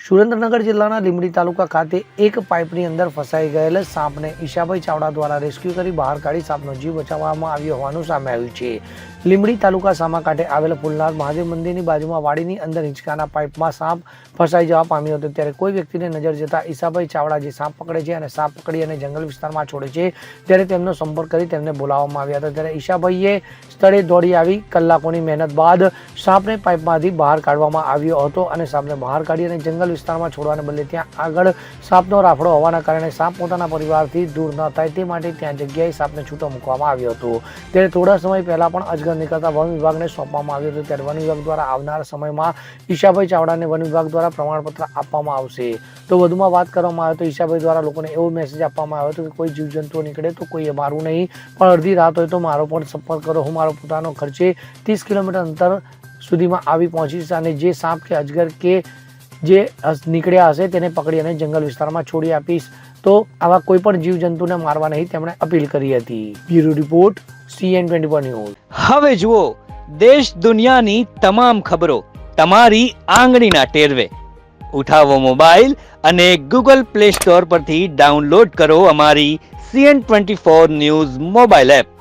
સુરેન્દ્રનગર જિલ્લાના લીંબડી તાલુકા ખાતે એક પાઇપની અંદર ફસાઈ ગયેલ સાપને ઈશાભાઈ ચાવડા દ્વારા રેસ્ક્યુ કરી બહાર કાઢી સાપનો જીવ બચાવવામાં આવ્યો હોવાનું સામે આવ્યું છે। લીંબડી તાલુકા સામાકાંઠે આવેલ ફૂલનાથ મહાદેવ મંદિરની બાજુમાં વાડીની અંદર હિંચકાના પાઇપમાં સાપ ફસાઈ જવા પામ્યો હતો, ત્યારે કોઈ વ્યક્તિને નજર જતા ઈશાભાઈ ચાવડા જે સાપ પકડે છે અને સાપ પકડી અને જંગલ વિસ્તારમાં છોડે છે, ત્યારે તેમનો સંપર્ક કરી તેમને બોલાવવામાં આવ્યા હતા। ત્યારે ઈશાભાઈએ સ્થળે દોડી આવી કલાકોની મહેનત બાદ સાપને પાઇપમાંથી બહાર કાઢવામાં આવ્યો હતો અને સાપને બહાર કાઢી અને જંગલ વિસ્તારમાં છોડવાને બદલે ત્યાં આગળ સાપનો રાફડો હોવાના કારણે સાપ પોતાના પરિવારથી દૂર ન થાય તે માટે ત્યાં જગ્યાએ સાપને છૂટો મૂકવામાં આવ્યો હતો। ત્યારે થોડા સમય પહેલા પણ અજગર નીકળતા વન વિભાગને સોંપવામાં આવ્યો હતો, ત્યારે વન વિભાગ દ્વારા આવનાર સમયમાં ઈશાભાઈ ચાવડાને વન વિભાગ દ્વારા પ્રમાણપત્ર આપવામાં આવશે। તો વધુમાં વાત કરવામાં આવે તો ઈશાભાઈ દ્વારા લોકોને એવો મેસેજ આપવામાં આવ્યો હતો કે કોઈ જીવજંતુઓ નીકળે તો કોઈ મારું નહીં, પણ અડધી રાત હોય તો મારો પણ સંપર્ક કરો, હું મારો પોતાનો ખર્ચે 30 કિલોમીટર અંતર સુધીમાં આવી પહોંચીશ અને જે સાપ કે અજગર કે જે નીકળ્યા હશે તેને પકડી અને જંગલ વિસ્તારમાં છોડી આપીશ। તો આવા કોઈ પણ જીવજંતુને મારવા નહીં તેમણે અપીલ કરી હતી। Bureau report CN24 news. હવે જુઓ દેશ દુનિયાની તમામ ખબરો તમારી આંગળીના ટેરવે। ઉઠાવો મોબાઈલ અને Google Play Store પરથી ડાઉનલોડ કરો અમારી CN24 ન્યૂઝ મોબાઈલ એપ।